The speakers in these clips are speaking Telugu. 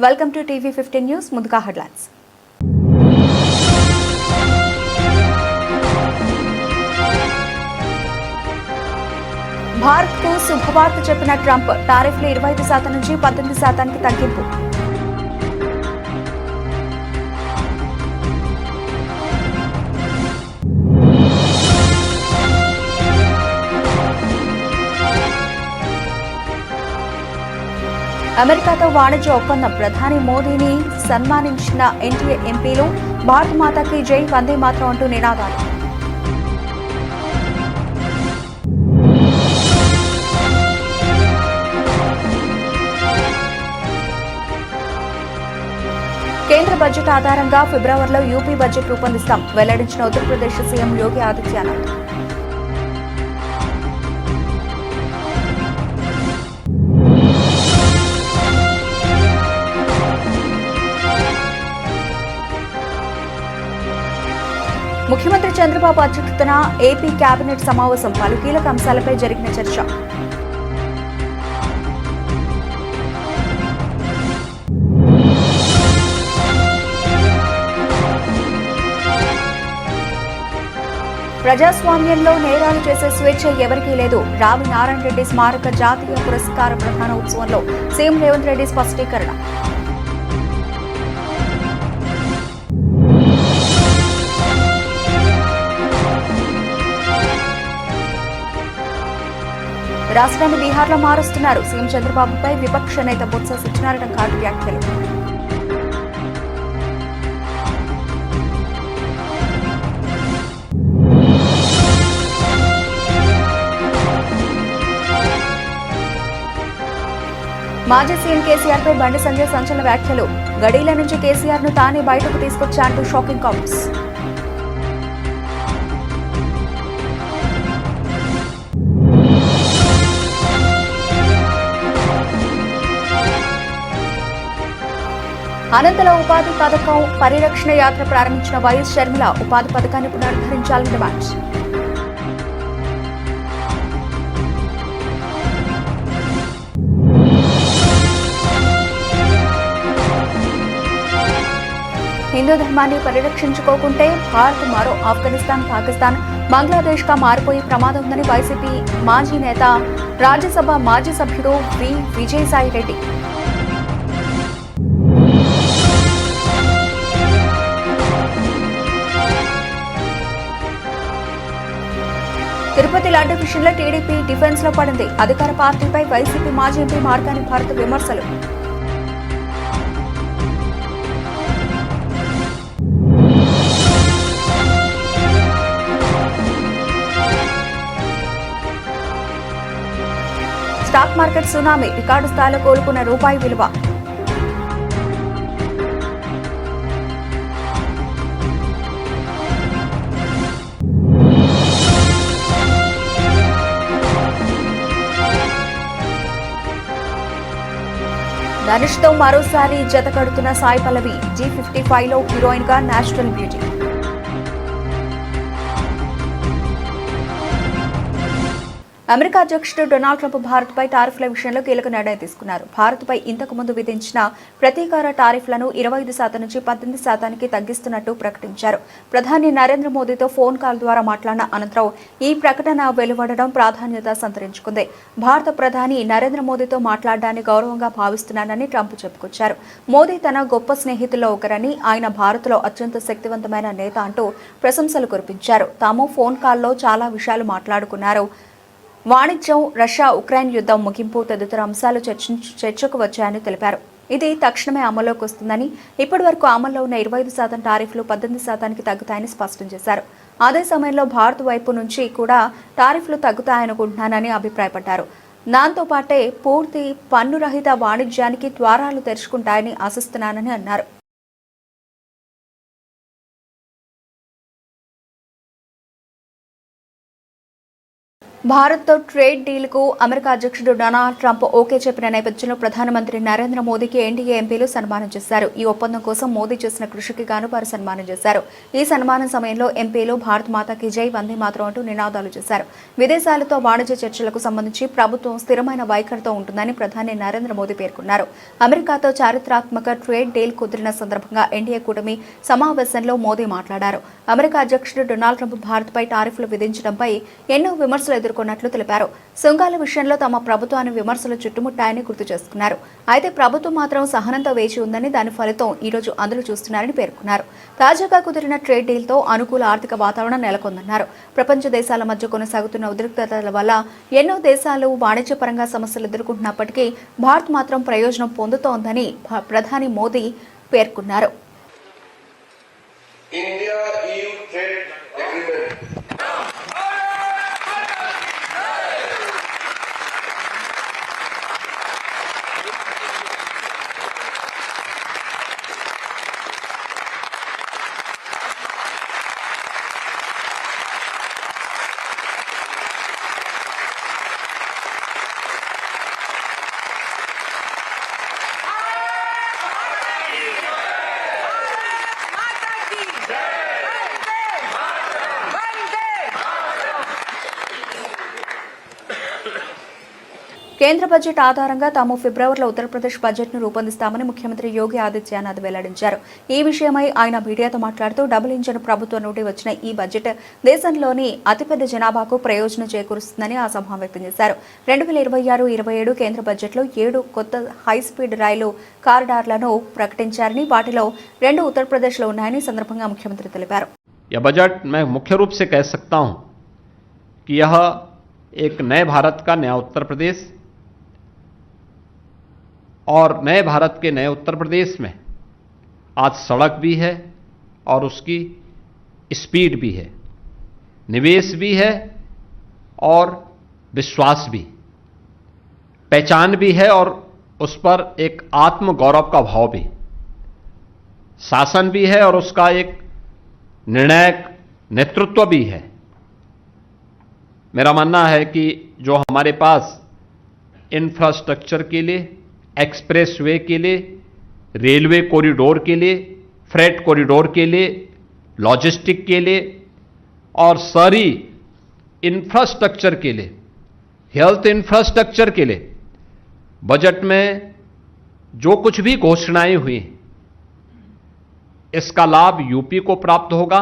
Welcome to TV 15 news. ముందుగా హెడ్లైన్స్. భారత్కు శుభవార్త చెప్పిన ట్రంప్, టారిఫ్లు 25% నుంచి 18% తగ్గింపు. అమెరికాతో వాణిజ్య ఒప్పందం, ప్రధాని మోదీని సన్మానించిన ఎన్డీఏ ఎంపీలు. భారత్ మాతాకి జై, వందే మాతరం అంటూ నినాదాలు. కేంద్ర బడ్జెట్ ఆధారంగా ఫిబ్రవరిలో యూపీ బడ్జెట్ రూపొందిస్తాం, వెల్లడించిన ఉత్తరప్రదేశ్ సీఎం యోగి ఆదిత్యనాథ్. ముఖ్యమంత్రి చంద్రబాబు అధ్యక్షతన ఏపీ కేబినెట్ సమావేశం, పలు కీలక అంశాలపై జరిగిన చర్చ. ప్రజాస్వామ్యంలో నేరాలు చేసే స్వేచ్ఛ ఎవరికీ లేదు. రావి నారాయణ రెడ్డి స్మారక జాతీయ పురస్కార ప్రధాన ఉత్సవంలో సీఎం రేవంత్ రెడ్డి స్పష్టీకరణ. రాష్ట్రాన్ని బీహార్లో మారుస్తున్నారు, సీఎం చంద్రబాబుపై విపక్ష నేత బొత్స సత్యనారాయణ ఘాటు వ్యాఖ్యలు. మాజీ సీఎం కేసీఆర్ పై బండి సంజయ్ సంచలన వ్యాఖ్యలు. గడీల నుంచి కేసీఆర్ ను తానే బయటకు తీసుకొచ్చా అంటూ షాకింగ్ కామెంట్స్. అనంతల ఉపాధి పథకం పరిరక్షణ యాత్ర ప్రారంభించిన వైఎస్ షర్మిల, ఉపాధి పథకాన్ని పునరుద్ధరించాలని డిమాండ్. హిందూ ధర్మాన్ని పరిరక్షించుకోకుంటే భారత్ మరో ఆఫ్ఘనిస్తాన్, పాకిస్తాన్, బంగ్లాదేశ్ గా మారిపోయే ప్రమాదం ఉందని వైసీపీ మాజీ నేత, రాజ్యసభ మాజీ సభ్యుడు వి విజయసాయి రెడ్డి. తిరుపతి లడ్డు విషయంలో టీడీపీ డిఫెన్స్ లో పడింది. అధికార పార్టీపై వైసీపీ మాజీ ఎంపీ మార్గాని భారత్ విమర్శలు. స్టాక్ మార్కెట్ సునామీ, రికార్డు స్థాయిలో కోలుకున్న రూపాయి విలువ. ధనుష్ తో మరోసారి జత కడుతున్న సాయి పల్లవి, G55 లో హీరోయిన్ గా నేషనల్ బ్యూటీ. అమెరికా అధ్యక్షుడు డొనాల్డ్ ట్రంప్ భారత్పై టారిఫ్ల విషయంలో కీలక నిర్ణయం తీసుకున్నారు. భారత్పై ఇంతకు ముందు విధించిన ప్రతీకార టారిఫ్లను 25% నుంచి 18% తగ్గిస్తున్నట్టు ప్రకటించారు. ప్రధాని నరేంద్ర మోదీతో ఫోన్ కాల్ ద్వారా మాట్లాడిన అనంతరం ఈ ప్రకటన వెలువడడం ప్రాధాన్యత సంతరించుకుంది. భారత ప్రధాని నరేంద్ర మోదీతో మాట్లాడడాన్ని గౌరవంగా భావిస్తున్నానని ట్రంప్ చెప్పుకొచ్చారు. మోదీ తన గొప్ప స్నేహితుల్లో ఒకరని, ఆయన భారత్లో అత్యంత శక్తివంతమైన నేత అంటూ ప్రశంసలు కురిపించారు. తాము ఫోన్ కాల్లో చాలా విషయాలు మాట్లాడుకున్నారు. వాణిజ్యం, రష్యా ఉక్రెయిన్ యుద్ధం ముగింపు తదితర అంశాలు చర్చకు వచ్చాయని తెలిపారు. ఇది తక్షణమే అమల్లోకి వస్తుందని, ఇప్పటి వరకు అమల్లో ఉన్న 25% టారిఫ్లు 18% తగ్గుతాయని స్పష్టం చేశారు. అదే సమయంలో భారత్ వైపు నుంచి కూడా టారిఫ్లు తగ్గుతాయనుకుంటున్నానని అభిప్రాయపడ్డారు. దాంతో పాటే పూర్తి పన్నురహిత వాణిజ్యానికి ద్వారాలు తెరుచుకుంటాయని ఆశిస్తున్నానని అన్నారు. భారత్తో ట్రేడ్ డీల్కు అమెరికా అధ్యక్షుడు డొనాల్డ్ ట్రంప్ ఓకే చెప్పిన నేపథ్యంలో ప్రధానమంత్రి నరేంద్ర మోదీకి ఎన్డీఏ ఎంపీలు సన్మానం చేశారు. ఈ ఒప్పందం కోసం మోదీ చేసిన కృషికి గాను వారు సన్మానం చేశారు. ఈ సన్మానం సమయంలో ఎంపీలు భారత్ మాతాకి జై, వందే మాతరం అంటూ నినాదాలు చేశారు. విదేశాలతో వాణిజ్య చర్చలకు సంబంధించి ప్రభుత్వం స్థిరమైన వైఖరితో ఉంటుందని ప్రధాని నరేంద్ర మోదీ పేర్కొన్నారు. అమెరికాతో చారిత్రాత్మక ట్రేడ్ డీల్ కుదిరిన సందర్భంగా ఎన్డీఏ కూటమి సమావేశంలో మోదీ మాట్లాడారు. అమెరికా అధ్యక్షుడు డొనాల్డ్ ట్రంప్ భారత్పై టారిఫ్లు విధించడంపై ఎన్నో విమర్శలు ఎదుర్కొన్నట్లు తెలిపారు. సుంకాల విషయంలో తమ ప్రభుత్వాన్ని విమర్శలు చుట్టుముట్టాయని గుర్తు చేసుకున్నారు. అయితే ప్రభుత్వం మాత్రం సహనంతో వేచి ఉందని, దాని ఫలితం ఈ రోజు అందరూ చూస్తున్నారని పేర్కొన్నారు. తాజాగా కుదిరిన ట్రేడ్ డీల్తో అనుకూల ఆర్థిక వాతావరణం నెలకొందన్నారు. ప్రపంచ దేశాల మధ్య కొనసాగుతున్న ఉద్రిక్తతల వల్ల ఎన్నో దేశాలు వాణిజ్యపరంగా సమస్యలు ఎదుర్కొంటున్నప్పటికీ భారత్ మాత్రం ప్రయోజనం పొందుతోందని ప్రధాని మోదీ పేర్కొన్నారు. India-EU trade agreement. కేంద్ర బడ్జెట్ ఆధారంగా తాము ఫిబ్రవరిలో ఉత్తరప్రదేశ్ బడ్జెట్ను రూపొందిస్తామని ముఖ్యమంత్రి యోగి ఆదిత్యనాథ్ వెల్లడించారు. ఈ విషయమై ఆయన మీడియాతో మాట్లాడుతూ డబుల్ ఇంజన్ ప్రభుత్వం నుండి వచ్చిన ఈ బడ్జెట్ దేశంలోని అతిపెద్ద జనాభాకు ప్రయోజనం చేకూరుస్తుందని అసహనం వ్యక్తం చేశారు. 2026-27 కేంద్ర బడ్జెట్లో 7 కొత్త హైస్పీడ్ రైలు కారిడార్లను ప్రకటించారని, వాటిలో 2 ఉత్తరప్రదేశ్లో ఉన్నాయని సందర్భంగా ముఖ్యమంత్రి తెలిపారు. यह बजट मैं मुख्य रूप से कह सकता हूं कि यह एक नए भारत का नया उत्तर प्रदेश और नए भारत के नए उत्तर प्रदेश में आज सड़क भी है और उसकी स्पीड भी है, निवेश भी है और विश्वास भी, पहचान भी है और उस पर एक आत्म गौरव का भाव भी, शासन भी है और उसका एक निर्णायक नेतृत्व भी है। मेरा मानना है कि जो हमारे पास इंफ्रास्ट्रक्चर के लिए, एक्सप्रेसवे के लिए, रेलवे कॉरिडोर के लिए, फ्रेट कॉरिडोर के लिए, लॉजिस्टिक के लिए और शहरी इंफ्रास्ट्रक्चर के लिए, हेल्थ इंफ्रास्ट्रक्चर के लिए बजट में जो कुछ भी घोषणाएं हुई इसका लाभ यूपी को प्राप्त होगा।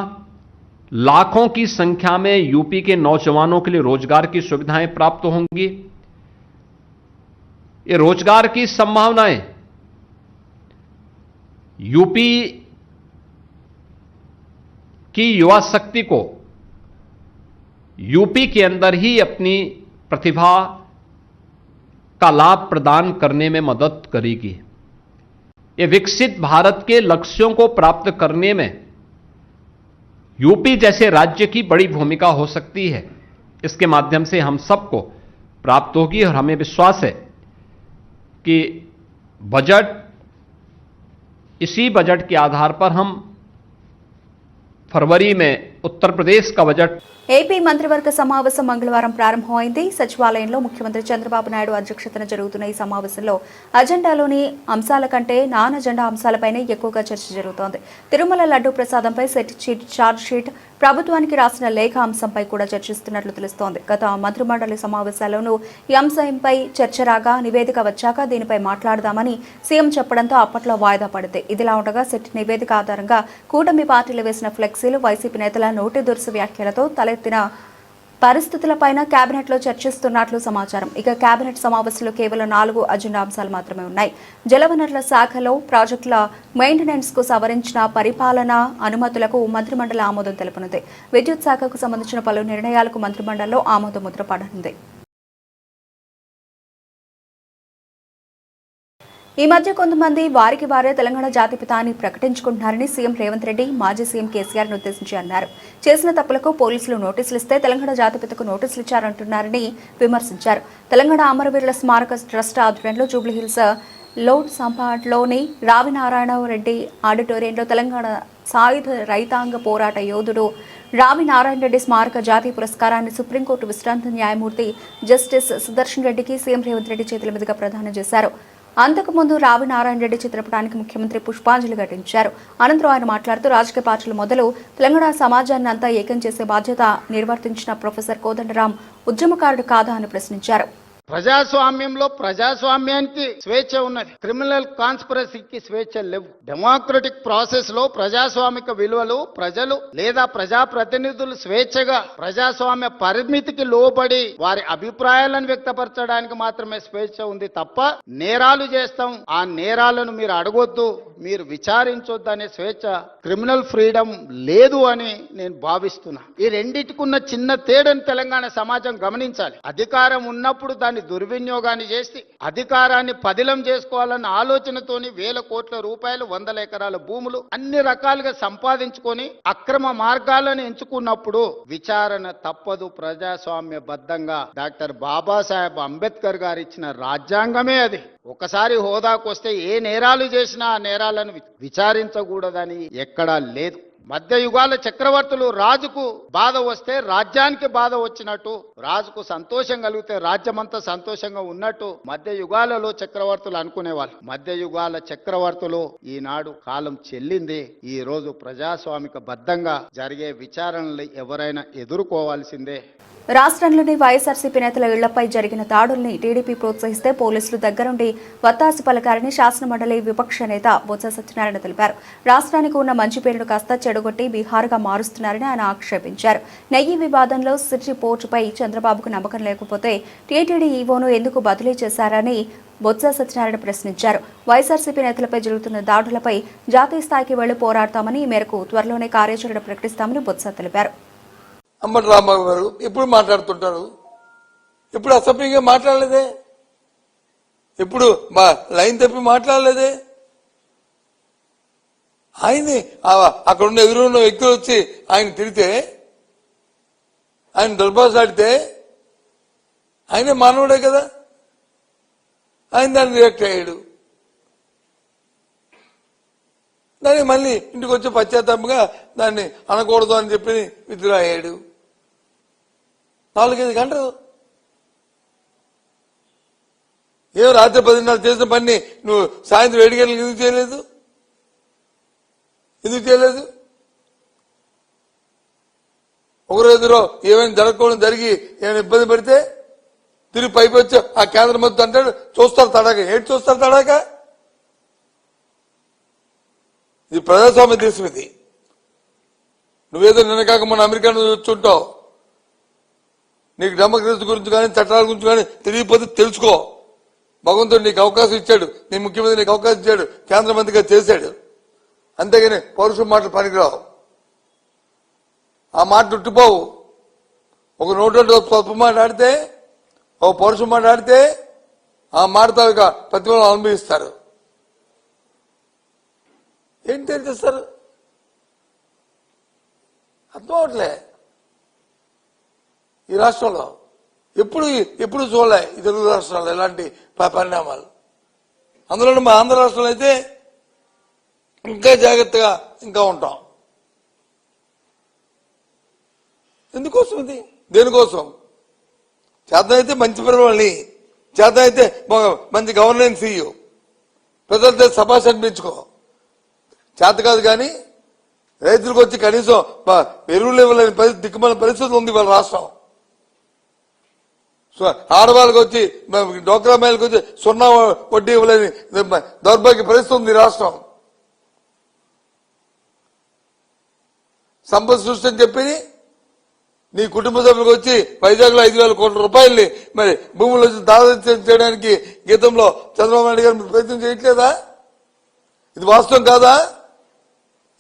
लाखों की संख्या में यूपी के नौजवानों के लिए रोजगार की सुविधाएं प्राप्त होंगी। ये रोजगार की संभावनाएं यूपी की युवा शक्ति को यूपी के अंदर ही अपनी प्रतिभा का लाभ प्रदान करने में मदद करेगी। ये विकसित भारत के लक्ष्यों को प्राप्त करने में यूपी जैसे राज्य की बड़ी भूमिका हो सकती है। इसके माध्यम से हम सबको प्राप्त होगी और हमें विश्वास है कि बजट, इसी बजट के आधार पर हम फरवरी में उत्तर प्रदेश का बजट ఏపీ మంత్రివర్గ సమావేశం మంగళవారం ప్రారంభమైంది. సచివాలయంలో ముఖ్యమంత్రి చంద్రబాబు నాయుడు అధ్యక్షతన జరుగుతున్న ఈ సమావేశంలో అజెండాలోని అంశాల కంటే నాన్ అజెండా అంశాలపైనే ఎక్కువగా చర్చ జరుగుతోంది. తిరుమల లడ్డూ ప్రసాదంపై ఛార్జ్ షీట్, ప్రభుత్వానికి రాసిన లేఖ అంశంపై కూడా చర్చిస్తున్నట్లు తెలుస్తోంది. గత మంత్రిమండలి సమావేశాల్లోనూ ఈ అంశంపై చర్చ రాగా నివేదిక వచ్చాక దీనిపై మాట్లాడదామని సీఎం చెప్పడంతో అప్పట్లో వాయిదా పడింది. ఇదిలా ఉండగా సెట్ నివేదిక ఆధారంగా కూటమి పార్టీలు వేసిన ఫ్లెక్సీలు, వైసీపీ నేతల నోటి దురుసు వ్యాఖ్యలతో తలెత్తిన పరిస్థితులపైన కేబినెట్లో చర్చిస్తున్నట్లు సమాచారం. ఇక కేబినెట్ సమావేశంలో కేవలం 4 అజెండా అంశాలు మాత్రమే ఉన్నాయి. జలవనరుల శాఖలో ప్రాజెక్టుల మెయింటెనెన్స్ కు సవరించిన పరిపాలనా అనుమతులకు మంత్రిమండలి ఆమోదం తెలుపనుంది. విద్యుత్ శాఖకు సంబంధించిన పలు నిర్ణయాలకు మంత్రిమండలిలో ఆమోద ముద్ర పడనుంది. ఈ మధ్య కొంతమంది వారికి వారే తెలంగాణ జాతిపిత అని ప్రకటించుకుంటున్నారని సీఎం రేవంత్ రెడ్డి మాజీ సీఎం కేసీఆర్ ఉద్దేశించి అన్నారు. చేసిన తప్పులకు పోలీసులు నోటీసులు ఇస్తే తెలంగాణ జాతిపితకు నోటీసులు ఇచ్చారంటున్నారని విమర్శించారు. తెలంగాణ అమరవీరుల స్మారక ట్రస్ట్ ఆధ్వర్యంలో జూబ్లీహిల్స్ లోడ్ సంపాట్లోని రావినారాయణ రెడ్డి ఆడిటోరియంలో తెలంగాణ సాయుధ రైతాంగ పోరాట యోధుడు రావి నారాయణ రెడ్డి స్మారక జాతీయ పురస్కారాన్ని సుప్రీంకోర్టు విశ్రాంత న్యాయమూర్తి జస్టిస్ సుదర్శన్ రెడ్డికి సీఎం రేవంత్ రెడ్డి చేతుల మీదుగా ప్రదానం చేశారు. అంతకుముందు రావి నారాయణ రెడ్డి చిత్రపటానికి ముఖ్యమంత్రి పుష్పాంజలి ఘటించారు. అనంతరం ఆయన మాట్లాడుతూ రాజకీయ పార్టీలు మొదలు తెలంగాణ సమాజాన్ని అంతా ఏకం చేసే బాధ్యత నిర్వర్తించిన ప్రొఫెసర్ కోదండరాం ఉద్యమకారుడు కాదా అని ప్రశ్నించారు. ప్రజాస్వామ్యంలో ప్రజాస్వామ్యానికి స్వేచ్ఛ ఉన్నది, క్రిమినల్ కాన్స్పిరసీకి స్వేచ్ఛ లేవు. డెమోక్రటిక్ ప్రాసెస్ లో ప్రజాస్వామిక విలువలు ప్రజలు లేదా ప్రజాప్రతినిధులు స్వేచ్ఛగా ప్రజాస్వామ్య పరిమితికి లోబడి వారి అభిప్రాయాలను వ్యక్తపరచడానికి మాత్రమే స్వేచ్ఛ ఉంది తప్ప నేరాలు చేస్తాం, ఆ నేరాలను మీరు అడగొద్దు, మీరు విచారించొద్దు అనే స్వేచ్ఛ, క్రిమినల్ ఫ్రీడమ్ లేదు అని నేను భావిస్తున్నా. ఈ రెండింటికున్న చిన్న తేడాను తెలంగాణ సమాజం గమనించాలి. అధికారం ఉన్నప్పుడు దాన్ని దుర్వినియోగాన్ని చేసి అధికారాన్ని పదిలం చేసుకోవాలన్న ఆలోచనతోని వేల కోట్ల రూపాయలు, వందల ఎకరాల భూములు అన్ని రకాలుగా సంపాదించుకొని అక్రమ మార్గాలను ఎంచుకున్నప్పుడు విచారణ తప్పదు. ప్రజాస్వామ్యబద్ధంగా డాక్టర్ బాబాసాహెబ్ అంబేద్కర్ గారు ఇచ్చిన రాజ్యాంగమే అది. ఒకసారి హోదాకు వస్తే ఏ నేరాలు చేసినా ఆ నేరాలను విచారించకూడదని ఎక్కడా లేదు. మధ్యయుగాల చక్రవర్తులు రాజుకు బాధ వస్తే రాజ్యానికి బాధ వచ్చినట్టు, రాజుకు సంతోషం కలిగితే రాజ్యమంతా సంతోషంగా ఉన్నట్టు మధ్యయుగాలలో చక్రవర్తులు అనుకునేవాళ్ళు. మధ్యయుగాల చక్రవర్తులు ఈనాడు కాలం చెల్లింది. ఈ రోజు ప్రజాస్వామిక బద్ధంగా జరిగే విచారణలు ఎవరైనా ఎదుర్కోవాల్సిందే. రాష్ట్రంలోని వైఎస్ఆర్సీపీ నేతల ఇళ్లపై జరిగిన దాడుల్ని టీడీపీ ప్రోత్సహిస్తే పోలీసులు దగ్గరుండి వత్తాసు పలకారని శాసనమండలి విపక్ష నేత బొత్స సత్యనారాయణ తెలిపారు. రాష్ట్రానికి ఉన్న మంచి పేరును కాస్త చెడగొట్టి బీహార్గా మారుస్తున్నారని ఆయన ఆక్షేపించారు. నెయ్యి వివాదంలో సిర్జి పోర్టుపై చంద్రబాబుకు నమ్మకం లేకపోతే టీటీడీ ఈవోను ఎందుకు బదిలీ చేశారని బొత్స సత్యనారాయణ ప్రశ్నించారు. వైఎస్ఆర్సీపీ నేతలపై జరుగుతున్న దాడులపై జాతీయ స్థాయికి వెళ్లి పోరాడతామని, ఈ మేరకు త్వరలోనే కార్యాచరణ ప్రకటిస్తామని బొత్స తెలిపారు. అంబటి రాంబాబు గారు ఎప్పుడు మాట్లాడుతుంటారు, ఎప్పుడు అసభ్యంగా మాట్లాడలేదే, ఎప్పుడు మా లైన్ తప్పి మాట్లాడలేదే. ఆయన్ని అక్కడ ఉన్న ఎదురున్న వ్యక్తులు వచ్చి ఆయన తిరిగితే, ఆయన దుర్భాషాడితే ఆయనే మానవుడే కదా, ఆయన దాన్ని రియాక్ట్ అయ్యాడు. దాన్ని మళ్ళీ ఇంటికి వచ్చి పశ్చాత్తాపంగా దాన్ని అనకూడదు అని చెప్పి విత్డ్రా అయ్యాడు. 4-5 గంటలు ఏం రాత్రి 10:30 చేసిన పని నువ్వు సాయంత్రం 7 గంటలకు ఎందుకు చేయలేదు? ఒకరోజులో ఏమైనా జరగకూడదు జరిగి ఏమైనా ఇబ్బంది పడితే తిరిగి పైకి వచ్చి ఆ కేంద్ర మంత్రి అంటాడు చూస్తారు తడాక. ఏంటి చూస్తారు తడాక? ఇది ప్రజాస్వామ్య దేశం. ఇది నువ్వేదో నిన్న కాక మన అమెరికా నుంచి వచ్చుంటావు, నీకు డెమోక్రసీ గురించి కానీ చట్టాల గురించి కానీ తెలియకపోతే తెలుసుకో. భగవంతుడు నీకు అవకాశం ఇచ్చాడు, నీ ముఖ్యమంత్రి నీకు అవకాశం ఇచ్చాడు, కేంద్ర మంత్రిగా చేశాడు. అంతేగాని పౌరుషం మాటలు పనికిరావు. ఆ మాట ఉట్టిపోవు. ఒక నోటు స్వల్ప మాట ఆడితే, ఒక పౌరుషం మాట ఆడితే ఆ మాటతో ప్రతిఫలం అనుభవిస్తారు. ఏంటి చేస్తారు అర్థం అవట్లే. ఈ రాష్ట్రంలో ఎప్పుడు చూడలే ఈ తెలుగు రాష్ట్రాల్లో ఇలాంటి పరిణామాలు. అందులో మా ఆంధ్ర రాష్ట్రంలో అయితే ఇంకా జాగ్రత్తగా ఇంకా ఉంటాం. ఎందుకోసం ఇది? దేనికోసం? చేతనైతే మంచి పరిపాలన, చేతనైతే మంచి గవర్నెన్స్ ఇయ్యు, ప్రజలతో సభాష్ అనిపించుకో. చేత కాదు కానీ రైతులకు వచ్చి కనీసం ఎరువులు ఇవ్వలేని దిక్కుమాలిన పరిస్థితులు ఉంది వాళ్ళ రాష్ట్రం. ఆడవాళ్ళకి వచ్చి డోక్రా మహిళలకు వచ్చి 0 వడ్డీ ఇవ్వలేని దౌర్భాగ్య పరిస్థితి ఉంది రాష్ట్రం. సంపద సృష్టి అని చెప్పి నీ కుటుంబ సభ్యులకు వచ్చి వైజాగ్ లో 5,000 కోట్ల రూపాయల్ని మరి భూములు వచ్చి దాదాపు చేయడానికి గీతంలో చంద్రబాబు నాయుడు గారు ప్రయత్నం చేయట్లేదా? ఇది వాస్తవం కాదా?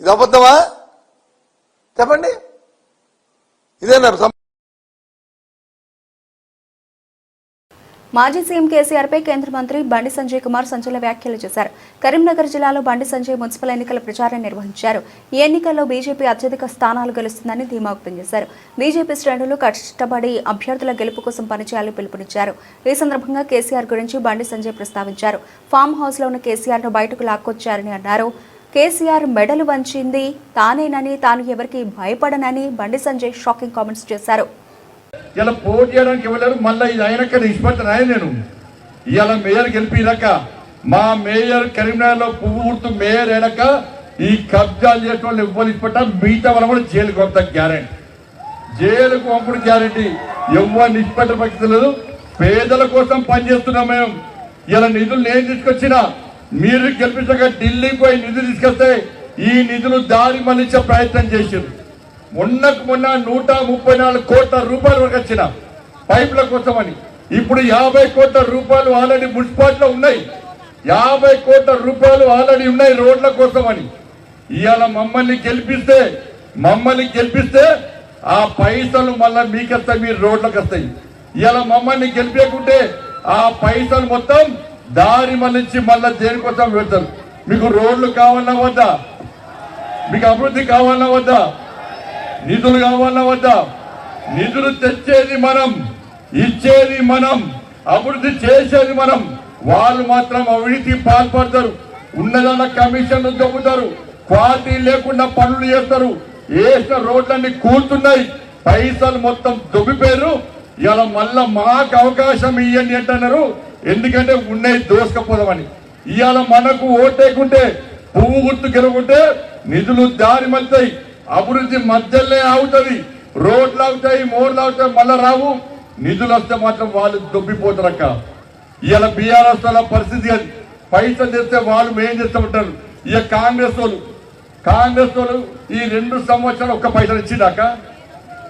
ఇది అబద్ధమా? చెప్పండి. ఇదేనా? మాజీ సీఎం కేసీఆర్పై కేంద్ర మంత్రి బండి సంజయ్ కుమార్ సంచలన వ్యాఖ్యలు చేశారు. కరీంనగర్ జిల్లాలో బండి సంజయ్ మున్సిపల్ ఎన్నికల ప్రచారం నిర్వహించారు. ఈ ఎన్నికల్లో బీజేపీ అత్యధిక స్థానాలు గెలుస్తుందని ధీమా వ్యక్తం చేశారు. బీజేపీ శ్రేణులు కష్టపడి అభ్యర్థుల గెలుపు కోసం పనిచేయాలని పిలుపునిచ్చారు. ఈ సందర్భంగా కేసీఆర్ గురించి బండి సంజయ్ ప్రస్తావించారు. ఫామ్ హౌస్ లో ఉన్న కేసీఆర్ ను బయటకు లాక్కొచ్చారని అన్నారు. కేసీఆర్ మెడలు వంచింది తానేనని, తాను ఎవరికి భయపడనని బండి సంజయ్ షాకింగ్ కామెంట్స్ చేశారు. ఇలా పోటీ చేయడానికి ఇవ్వలేరు. మళ్ళీ ఇది అయినాక నిష్పత్తి రాయి. నేను ఇవాళ మేయర్ గెలిపినాక మా మేయర్ కరీంనగర్లో పువ్వు గుర్తు మేయర్ అయినాక ఈ కబ్జాలు చేసిన వాళ్ళు ఇవ్వాలి ఇప్పట మిగతా వాళ్ళు కూడా జైలుకు పంపుతా గ్యారెంటీ. జైలుకు పంపుడు గ్యారెంటీ. ఎవరు నిష్పత్తి పక్కలేదు. పేదల కోసం పనిచేస్తున్నాం మేము. ఇలా నిధులు నేను తీసుకొచ్చినా మీరు గెలిపించక ఢిల్లీకి పోయి నిధులు తీసుకొస్తే ఈ నిధులు దారి మళ్లించే ప్రయత్నం చేశారు. మొన్నకు మొన్న 134 కోట్ల రూపాయలు వరకు వచ్చిన పైపుల కోసం అని. ఇప్పుడు 50 కోట్ల రూపాయలు ఆల్రెడీ మున్సిపాలిటీలో ఉన్నాయి. 50 కోట్ల రూపాయలు ఆల్రెడీ ఉన్నాయి రోడ్ల కోసం అని. ఇవాళ మమ్మల్ని గెలిపిస్తే ఆ పైసలు మళ్ళా మీకు వస్తాయి, మీరు రోడ్లకు వస్తాయి. ఇవాళ మమ్మల్ని గెలిపేకుంటే ఆ పైసలు మొత్తం దారి మళ్ళించి మళ్ళా దేనికోసం పెడతారు. మీకు రోడ్లు కావాలన్నా వద్దా? మీకు అభివృద్ధి కావాలన్నా వద్దా? నిధులు కావాలన్నా వద్దా? నిధులు తెచ్చేది మనం, ఇచ్చేది మనం, అభివృద్ధి చేసేది మనం. వాళ్ళు మాత్రం అవినీతికి పాల్పడతారు. ఉన్నదాన్న కమిషన్లు దొబ్బుతారు. క్వాలిటీ లేకుండా పనులు చేస్తారు. వేసిన రోడ్లన్నీ కూలుతున్నాయి. పైసలు మొత్తం దొబ్బిపోయారు. ఇవాళ మళ్ళా మాకు అవకాశం ఇవ్వండి అంటున్నారు. ఎందుకంటే ఉన్నాయి దోసుకపోదామని. ఇవాళ మనకు ఓటేకుంటే పువ్వు గుర్తు గెలుకుంటే నిధులు దారి మళ్తాయి. అభివృద్ధి మధ్యలోనే ఆగుతుంది. రోడ్లు అవుతాయి, మోర్లు అవుతాయి, మళ్ళా రావు. నిధులు వస్తే మాత్రం వాళ్ళు దొబ్బిపోతారక్క. ఇవాళ బీఆర్ఎస్ వాళ్ళ పరిస్థితి అది. పైసలు తెస్తే వాళ్ళు మేం చేస్తామంటారు. ఇక కాంగ్రెస్ వాళ్ళు ఈ 2 సంవత్సరాలు ఒక్క పైసలు ఇచ్చిందాక.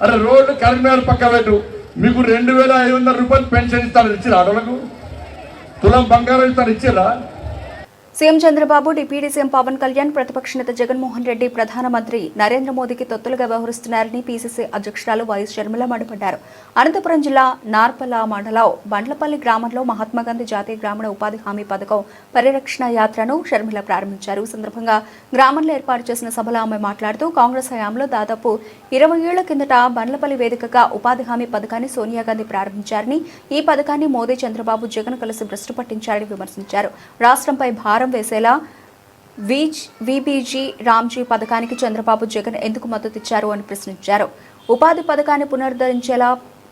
అరే రోడ్లు కరీంనగర్ పక్క పెట్టు. మీకు 2500 రూపాయలు పెన్షన్ ఇస్తాను ఇచ్చిరా? ఆడవాళ్ళకు తులం బంగారం ఇస్తాను ఇచ్చిరా? CM Chandrababu, deputy CM Pawan Kalyan, ప్రతిపక్ష నేత జగన్మోహన్ రెడ్డి ప్రధానమంత్రి నరేంద్ర మోదీకి తొత్తులుగా వ్యవహరిస్తున్నారని పీసీసీ అధ్యక్షురాలు వైఎస్ షర్మిల మండిపడ్డారు. అనంతపురం జిల్లా నార్పల మండలం బండ్లపల్లి గ్రామంలో మహాత్మాగాంధీ జాతీయ గ్రామీణ ఉపాధి హామీ పథకం పరిరక్షణ యాత్రను షర్మిల ప్రారంభించారు. ఈ సందర్భంగా గ్రామంలో ఏర్పాటు చేసిన సభలో ఆమె మాట్లాడుతూ కాంగ్రెస్ హయాంలో దాదాపు 20 ఏళ్ల కిందట బండ్లపల్లి వేదికగా ఉపాధి హామీ పథకాన్ని సోనియాగాంధీ ప్రారంభించారని, ఈ పథకాన్ని మోదీ, చంద్రబాబు, జగన్ కలిసి భ్రష్టు పట్టించారని విమర్శించారు. రాష్ట్రంపై భారం వేసేలా వీబీజీ రామ్జీ పథకానికి చంద్రబాబు, జగన్ ఎందుకు మద్దతిచ్చారు అని ప్రశ్నించారు. ఉపాధి పథకాన్ని పునరుద్ధరించేలా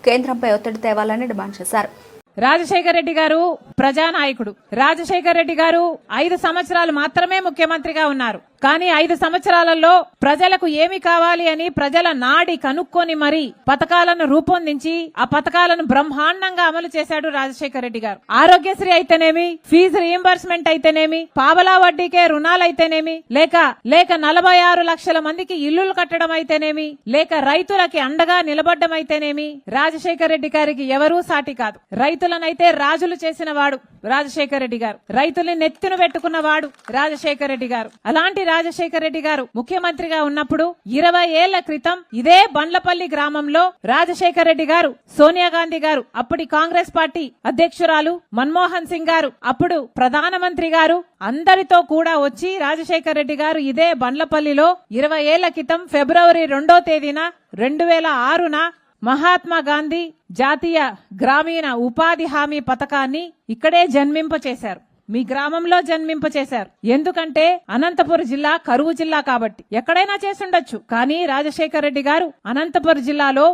కేంద్రంపై ఒత్తిడి తేవాలని డిమాండ్ చేశారు. రాజశేఖర రెడ్డి గారు ప్రజానాయకుడు. రాజశేఖర రెడ్డి గారు 5 సంవత్సరాలు మాత్రమే ముఖ్యమంత్రిగా ఉన్నారు. కానీ 5 సంవత్సరాలలో ప్రజలకు ఏమి కావాలి అని ప్రజల నాడి కనుక్కొని మరి పథకాలను రూపొందించి ఆ పథకాలను బ్రహ్మాండంగా అమలు చేశాడు రాజశేఖర రెడ్డి గారు. ఆరోగ్యశ్రీ అయితేనేమి, ఫీజు రీయింబర్స్మెంట్ అయితేనేమి, పావలా వడ్డీకే రుణాలైతేనేమి, లేక 46 లక్షల మందికి ఇల్లులు కట్టడం అయితేనేమి, లేక రైతులకి అండగా నిలబడ్డం అయితేనేమి, రాజశేఖర రెడ్డి గారికి ఎవరూ సాటి కాదు. రైతులనైతే రాజులు చేసిన వాడు రాజశేఖర రెడ్డి గారు. రైతుల్ని నెత్తిన పెట్టుకున్న వాడు రాజశేఖర రెడ్డి గారు. అలాంటి రాజశేఖర రెడ్డి గారు ముఖ్యమంత్రిగా ఉన్నప్పుడు 20 ఏళ్ల క్రితం ఇదే బండ్లపల్లి గ్రామంలో రాజశేఖర రెడ్డి గారు, సోనియా గాంధీ గారు, అప్పటి కాంగ్రెస్ పార్టీ అధ్యక్షురాలు మన్మోహన్ సింగ్ గారు, అప్పుడు ప్రధానమంత్రి గారు అందరితో కూడా వచ్చి రాజశేఖర రెడ్డి గారు ఇదే బండ్లపల్లిలో 20 ఏళ్ల క్రితం ఫిబ్రవరి 2వ తేదీన 2006న మహాత్మా గాంధీ జాతీయ గ్రామీణ ఉపాధి హామీ పథకాన్ని ఇక్కడే జన్మింపచేశారు. మీ గ్రామంలో జన్మింపచేశారు. ఎందుకంటే అనంతపురం జిల్లా కరువు జిల్లా కాబట్టి. ఎక్కడైనా చేసుండొచ్చు, కానీ రాజశేఖర రెడ్డి గారు అనంతపురం జిల్లాలో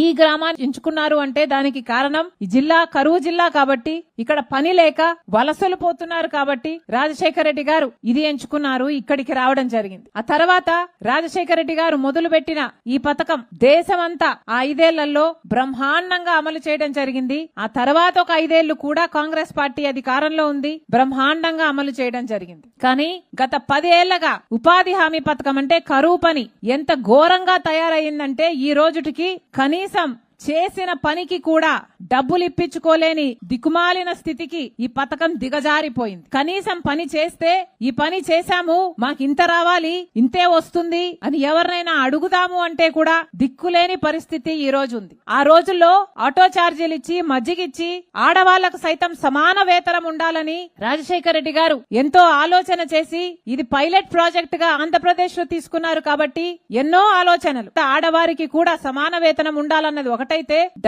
ఈ గ్రామాన్ని ఎంచుకున్నారు అంటే దానికి కారణం ఈ జిల్లా కరువు జిల్లా కాబట్టి, ఇక్కడ పని లేక వలసలు పోతున్నారు కాబట్టి రాజశేఖర రెడ్డి గారు ఇది ఎంచుకున్నారు, ఇక్కడికి రావడం జరిగింది. ఆ తర్వాత రాజశేఖర రెడ్డి గారు మొదలుపెట్టిన ఈ పథకం దేశమంతా ఆ 5 ఏళ్లలో బ్రహ్మాండంగా అమలు చేయడం జరిగింది. ఆ తర్వాత ఒక 5 ఏళ్లు కూడా కాంగ్రెస్ పార్టీ అధికారంలో ఉంది, బ్రహ్మాండంగా అమలు చేయడం జరిగింది. కానీ గత 10 ఏళ్లగా ఉపాధి హామీ పథకం అంటే కరువు పని ఎంత ఘోరంగా తయారయ్యిందంటే ఈ రోజుటికి కనీసం చేసిన పనికి కూడా డబ్బులు ఇప్పించుకోలేని దిక్కుమాలిన స్థితికి ఈ పథకం దిగజారిపోయింది. కనీసం పని చేస్తే ఈ పని చేశాము, మాకింత రావాలి, ఇంతే వస్తుంది అని ఎవరినైనా అడుగుదాము అంటే కూడా దిక్కులేని పరిస్థితి ఈ రోజు ఉంది. ఆ రోజుల్లో ఆటో ఛార్జీలు ఇచ్చి, మజ్జిగిచ్చి ఆడవాళ్లకు సైతం సమాన వేతనం ఉండాలని రాజశేఖర రెడ్డి గారు ఎంతో ఆలోచన చేసి ఇది పైలట్ ప్రాజెక్ట్ గా ఆంధ్రప్రదేశ్ లో తీసుకున్నారు కాబట్టి ఎన్నో ఆలోచనలు. ఆడవారికి కూడా సమాన వేతనం ఉండాలన్నది ఒకటైతే,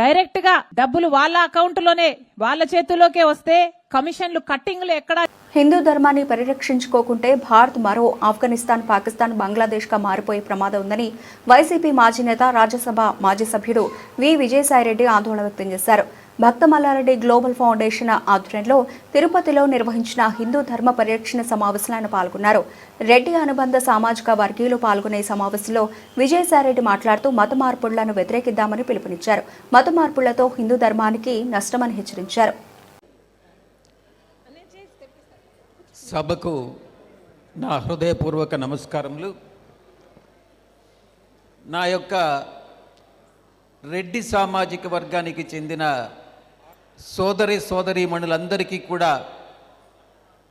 డైరెక్ట్ గా డబ్బులు వాళ్ళ అకౌంట్ లోనే వాళ్ళ చేతుల్లోకే వస్తే కమిషన్లు కట్టింగ్లు ఎక్కడ హిందూ ధర్మాన్ని పరిరక్షించుకోకుంటే భారత్ మరో ఆఫ్ఘనిస్తాన్, పాకిస్తాన్, బంగ్లాదేశ్గా మారిపోయే ప్రమాదం ఉందని వైసీపీ మాజీ నేత, రాజ్యసభ మాజీ సభ్యుడు వి విజయసాయిరెడ్డి ఆందోళన వ్యక్తం చేశారు. భక్త మల్లారెడ్డి గ్లోబల్ ఫౌండేషన్ ఆధ్వర్యంలో తిరుపతిలో నిర్వహించిన హిందూ ధర్మ పరిరక్షణ సమావేశంలో ఆయన పాల్గొన్నారు. రెడ్డి అనుబంధ సామాజిక వర్గీయులు పాల్గొనే సమావేశంలో విజయసాయిరెడ్డి మాట్లాడుతూ మత మార్పులను వ్యతిరేకిద్దామని పిలుపునిచ్చారు. మత మార్పులతో హిందూ ధర్మానికి నష్టమని హెచ్చరించారు. సభకు నా హృదయపూర్వక నమస్కారములు. నా యొక్క రెడ్డి సామాజిక వర్గానికి చెందిన సోదరీమణులందరికీ కూడా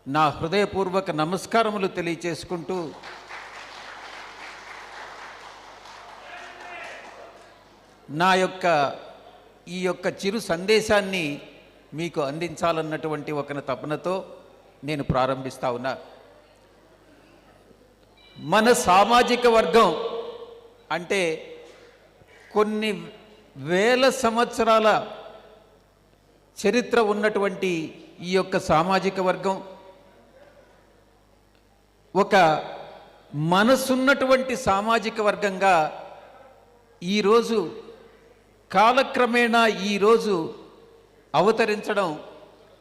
నా హృదయపూర్వక నమస్కారములు తెలియచేసుకుంటూ ఈ యొక్క చిరు సందేశాన్ని మీకు అందించాలన్నటువంటి ఒక తపనతో నేను ప్రారంభిస్తా ఉన్నా. మన సామాజిక వర్గం అంటే కొన్ని వేల సంవత్సరాల చరిత్ర ఉన్నటువంటి ఈ యొక్క సామాజిక వర్గం ఒక మనసున్నటువంటి సామాజిక వర్గంగా ఈరోజు కాలక్రమేణా ఈరోజు అవతరించడం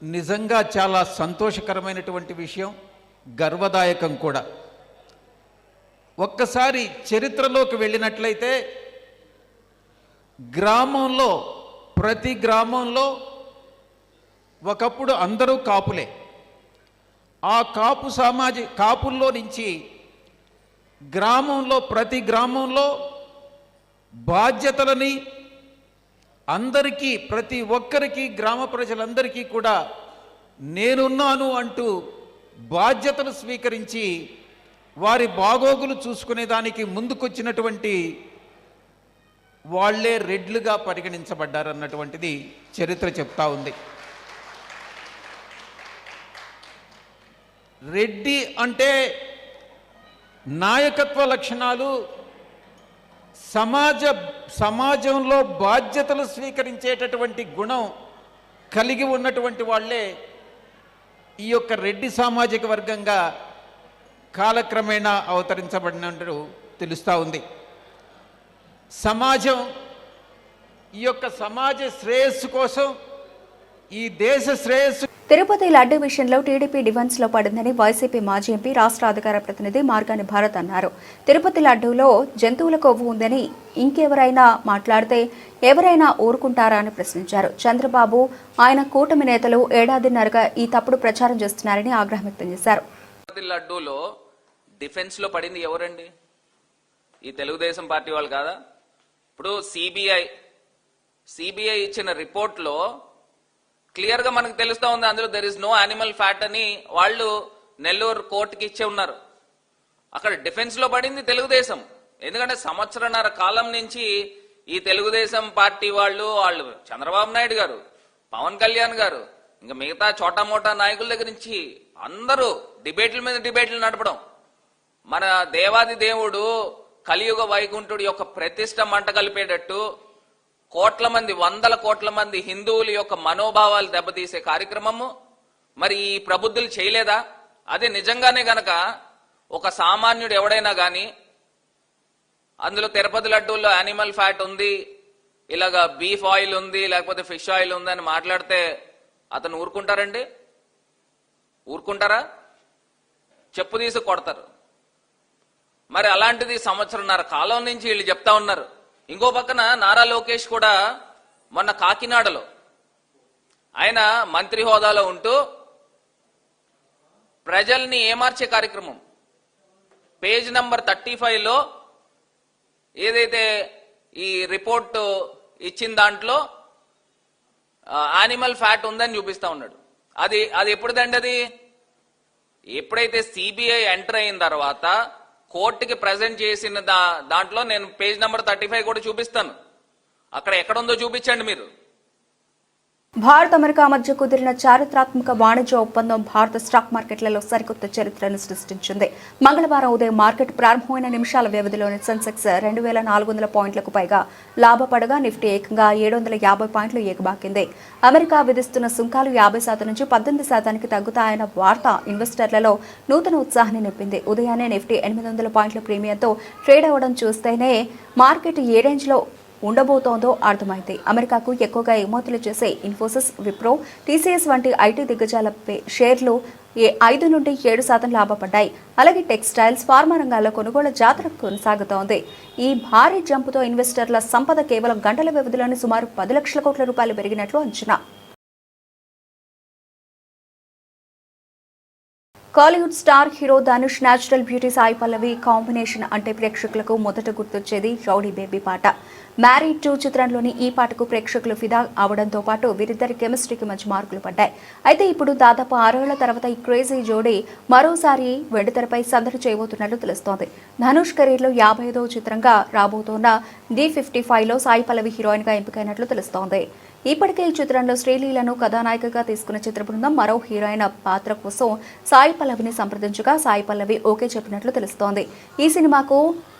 నిజంగా చాలా సంతోషకరమైనటువంటి విషయం, గర్వదాయకం కూడా. ఒక్కసారి చరిత్రలోకి వెళ్ళినట్లయితే ప్రతి గ్రామంలో ఒకప్పుడు అందరూ కాపులే. ఆ కాపుల్లో నుంచి ప్రతి గ్రామంలో బాధ్యతలని అందరికీ, ప్రతి ఒక్కరికి, గ్రామ ప్రజలందరికీ కూడా నేనున్నాను అంటూ బాధ్యతలు స్వీకరించి వారి బాగోగులు చూసుకునేదానికి ముందుకొచ్చినటువంటి వాళ్లే రెడ్లుగా పరిగణించబడ్డారన్నటువంటిది చరిత్ర చెప్తా ఉంది. రెడ్డి అంటే నాయకత్వ లక్షణాలు, సమాజంలో బాధ్యతలు స్వీకరించేటటువంటి గుణం కలిగి ఉన్నటువంటి వాళ్లే ఈ యొక్క రెడ్డి సామాజిక వర్గంగా కాలక్రమేణా అవతరించబడినట్టు తెలుస్తూ ఉంది. ఈ యొక్క సమాజ శ్రేయస్సు కోసం, ఈ దేశ శ్రేయస్సు. తిరుపతి లడ్డు విషయంలో టీడీపీ డిఫెన్స్ లో పడిందని వైసీపీ మాజీ ఎంపీ, రాష్ట్ర అధికార ప్రతినిధి మార్గాని భారత్ అన్నారు. తిరుపతి లడ్డూలో జంతువుల కొవ్వు ఉందని ఇంకెవరైనా మాట్లాడితే ఎవరైనా ఊరుకుంటారా అని ప్రశ్నించారు. చంద్రబాబు, ఆయన కూటమి నేతలు ఏడాదిన్నరగా ఈ తప్పుడు ప్రచారం చేస్తున్నారని ఆగ్రహం వ్యక్తం చేశారు. తిరుపతి లడ్డూలో డిఫెన్స్ లో పడింది ఎవరండి? ఈ తెలుగుదేశం పార్టీ వాళ్ళు కాదా? ఇప్పుడు సిబిఐ ఇచ్చిన రిపోర్ట్ లో క్లియర్ గా మనకు తెలుస్తా ఉంది, అందులో there is no animal fat అని వాళ్ళు నెల్లూరు కోర్టుకి ఇచ్చే ఉన్నారు. అక్కడ డిఫెన్స్ లో పడింది తెలుగుదేశం. ఎందుకంటే సంవత్సరన్నర కాలం నుంచి ఈ తెలుగుదేశం పార్టీ వాళ్ళు చంద్రబాబు నాయుడు గారు, పవన్ కళ్యాణ్ గారు, ఇంకా మిగతా చోటా మోటా నాయకుల దగ్గర నుంచి అందరూ డిబేట్ల మీద డిబేట్లు నడపడం, మన దేవాది దేవుడు కలియుగ వైకుంఠుడి యొక్క ప్రతిష్ట మంట కలిపేటట్టు వందల కోట్ల మంది హిందువుల యొక్క మనోభావాలు దెబ్బతీసే కార్యక్రమము మరి ఈ ప్రబుద్ధులు చేయలేదా? అదే నిజంగానే గనక ఒక సామాన్యుడు ఎవడైనా గాని అందులో తిరుపతి లడ్డూల్లో యానిమల్ ఫ్యాట్ ఉంది, ఇలాగా బీఫ్ ఆయిల్ ఉంది, లేకపోతే ఫిష్ ఆయిల్ ఉంది అని మాట్లాడితే అతను ఊరుకుంటారండి? ఊరుకుంటారా? చెప్పు తీసి కొడతారు. మరి అలాంటిది సంవత్సరన్నర కాలం నుంచి వీళ్ళు చెప్తా ఉన్నారు. ఇంకో పక్కన నారా లోకేష్ కూడా మొన్న కాకినాడలో ఆయన మంత్రి హోదాలో ఉంటూ ప్రజల్ని ఏమార్చే కార్యక్రమం పేజ్ నంబర్ 35లో ఏదైతే ఈ రిపోర్ట్ ఇచ్చిన దాంట్లో యానిమల్ ఫ్యాట్ ఉందని చూపిస్తా ఉన్నాడు. అది ఎప్పుడుదండి? అది ఎప్పుడైతే సిబిఐ ఎంటర్ అయిన తర్వాత కోర్టుకి ప్రజెంట్ చేసిన దాంట్లో నేను పేజ్ నంబర్ 35 కూడా చూపిస్తాను. అక్కడ ఎక్కడుందో చూపించండి మీరు. భారత్ అమెరికా మధ్య కుదిరిన చారిత్రాత్మక వాణిజ్య ఒప్పందం భారత స్టాక్ మార్కెట్లలో సరికొత్త చరిత్రను సృష్టించింది. మంగళవారం ఉదయం మార్కెట్ ప్రారంభమైన నిమిషాల వ్యవధిలోని సెన్సెక్స్ 2,400 పాయింట్లకు పైగా లాభపడగా నిఫ్టీ ఏకంగా 750 పాయింట్లు ఎగబాకింది. అమెరికా విధిస్తున్న సుంకాలు 50% నుంచి 18% తగ్గుతాయన్న వార్త ఇన్వెస్టర్లలో నూతన ఉత్సాహాన్ని నింపింది. ఉదయాన్నే నిఫ్టీ 800 పాయింట్ల ప్రీమియంతో ట్రేడ్ అవ్వడం చూస్తేనే మార్కెట్ ఏ రేంజ్లో ఉండబోతోందో అర్థమైంది. అమెరికాకు ఎక్కువగా ఎగుమతులు చేసే ఇన్ఫోసిస్, విప్రో, టీసీఎస్ వంటి ఐటీ దిగ్గజాల షేర్లు 5 నుండి 7% లాభపడ్డాయి. అలాగే టెక్స్టైల్స్, ఫార్మా రంగాల్లో కొనుగోలు జాతర కొనసాగుతోంది. ఈ భారీ జంపుతో ఇన్వెస్టర్ల సంపద కేవలం గంటల వ్యవధిలోనే సుమారు 10 లక్షల కోట్ల రూపాయలు పెరిగినట్లు అంచనా. Kollywood star hero Dhanush natural beauty Sai Pallavi combination అంటే ప్రేక్షకులకు మొదట గుర్తొచ్చేది రౌడీ బేబీ పాట. మ్యారీడ్ 2 చిత్రంలోని ఈ పాటకు ప్రేక్షకులు ఫిదా అవడంతో పాటు వీరిద్దరి కెమిస్ట్రీకి మంచి మార్కులు పడ్డాయి. అయితే ఇప్పుడు దాదాపు 6 ఏళ్ల తర్వాత ఈ క్రేజీ జోడీ మరోసారి వెండితెరపై సందడి చేయబోతున్నట్లు తెలుస్తోంది. ధనుష్ కెరీర్లో 55వ చిత్రంగా రాబోతోన్న D55లో సాయి పల్లవి హీరోయిన్ గా ఎంపికైనట్లు తెలుస్తోంది. ఇప్పటికే ఈ చిత్రంలో శ్రీలీలను కథానాయికగా తీసుకున్న చిత్ర బృందం మరో హీరోయిన్ పాత్ర కోసం సాయి పల్లవిని సంప్రదించగా సాయి పల్లవి ఓకే చెప్పినట్లు తెలుస్తోంది. ఈ సినిమాకు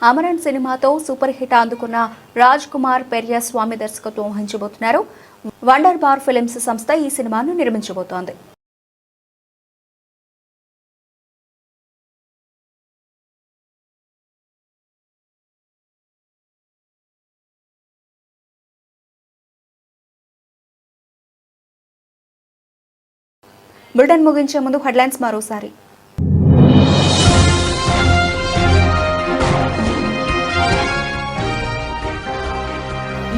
అమరన్ సినిమాతో సూపర్ హిట్ అందుకున్న రాజ్ కుమార్ పెరియా స్వామి దర్శకత్వం వహించబోతున్నారు. వండర్ బార్ ఫిలిమ్స్ సంస్థ ఈ సినిమాను నిర్మించబోతోంది. బులెటిన్ ముగించే ముందు హెడ్లైన్స్ మరోసారి.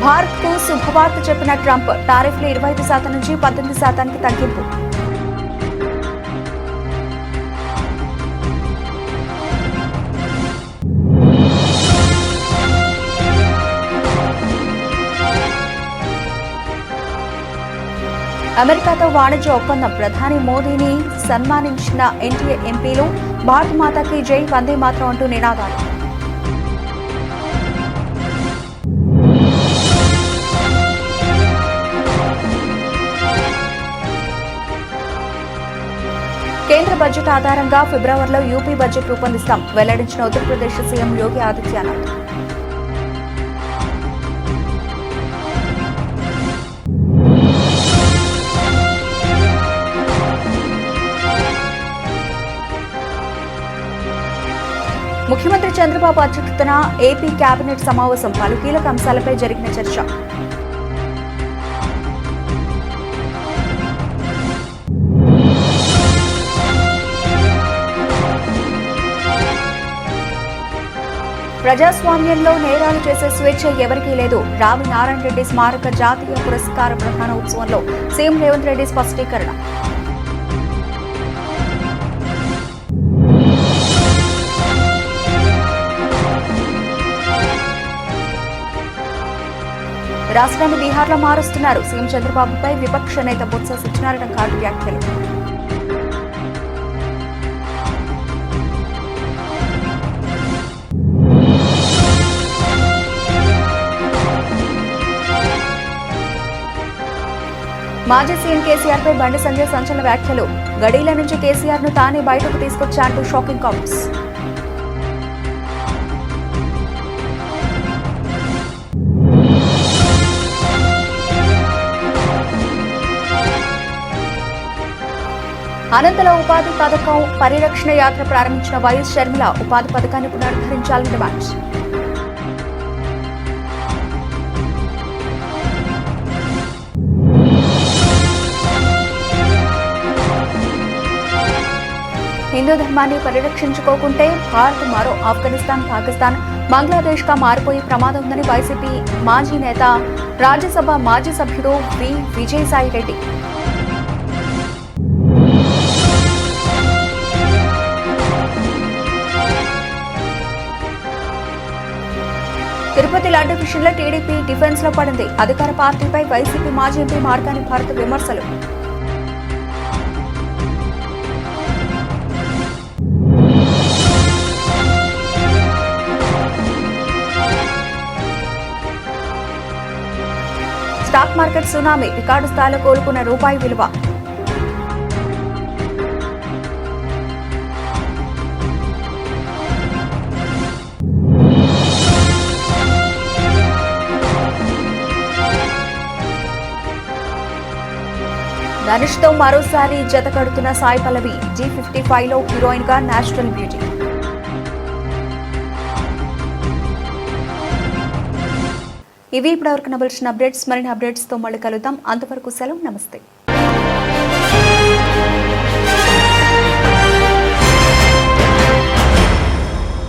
భారత్కు శుభవార్త చెప్పిన ట్రంప్, టారిఫ్లు 25% నుంచి 18% తగ్గింపు. అమెరికాతో వాణిజ్య ఒప్పందం, ప్రధాని మోదీని సన్మానించిన ఎన్డీఏ ఎంపీలు. భారత్ మాతాకి జై, వందే మాతరం అంటూ నినాదాలు. కేంద్ర బడ్జెట్ ఆధారంగా ఫిబ్రవరిలో యూపీ బడ్జెట్ రూపొందిస్తాం, వెల్లడించిన ఉత్తరప్రదేశ్ సీఎం యోగి ఆదిత్యనాథ్. ముఖ్యమంత్రి చంద్రబాబు అధ్యక్షతన ఏపీ కేబినెట్ సమావేశం, పలు కీలక అంశాలపై జరిగిన చర్చ. ప్రజాస్వామ్యంలో నేరాలు చేసే స్వేచ్ఛ ఎవరికీ లేదు. రావి నారాయణ రెడ్డి స్మారక జాతీయ పురస్కార ప్రధాన ఉత్సవంలో సీఎం రేవంత్ రెడ్డి స్పష్టీకరణ. రాష్ట్రాన్ని బీహార్లో మారుస్తున్నారు, సీఎం చంద్రబాబుపై విపక్ష నేత బొత్స సత్యనారాయణ ఘాటు వ్యాఖ్యలు. మాజీ సీఎం కేసీఆర్ పై బండి సంజయ్ సంచలన వ్యాఖ్యలు. గడీల నుంచి కేసీఆర్ ను తానే బయటకు తీసుకొచ్చా అంటూ షాకింగ్ కామెంట్స్. అనంతల ఉపాధి పథకం పరిరక్షణ యాత్ర ప్రారంభించిన వైఎస్ షర్మిల, ఉపాధి పథకాన్ని పునరుద్ధరించాలని డిమాండ్. హిందూ ధర్మాన్ని పరిరక్షించుకోకుంటే భారత్ మరో ఆఫ్ఘనిస్తాన్, పాకిస్తాన్, బంగ్లాదేశ్ గా మారిపోయే ప్రమాదం ఉందని వైసీపీ మాజీ నేత, రాజ్యసభ మాజీ సభ్యుడు వి విజయసాయి రెడ్డి. తిరుపతి లడ్డు విషయంలో టీడీపీ డిఫెన్స్ లో పడింది. అధికార పార్టీపై వైసీపీ మాజీ ఎంపీ మార్గాని భారత్ విమర్శలు. స్టాక్ మార్కెట్ సునామీ, రికార్డు స్థాయిలో కోలుకున్న రూపాయి విలువ. ధనుష్తో మరోసారి జత కడుతున్న సాయి పల్లవి, G55లో హీరోయిన్ గా నేషనల్ బ్యూటీ. ఇవి ఇప్పటివరకు నవలసిన అప్డేట్స్. మరిన్ని అప్డేట్స్ తో మళ్ళీ కలుద్దాం. అంతవరకు సెలవు, నమస్తే.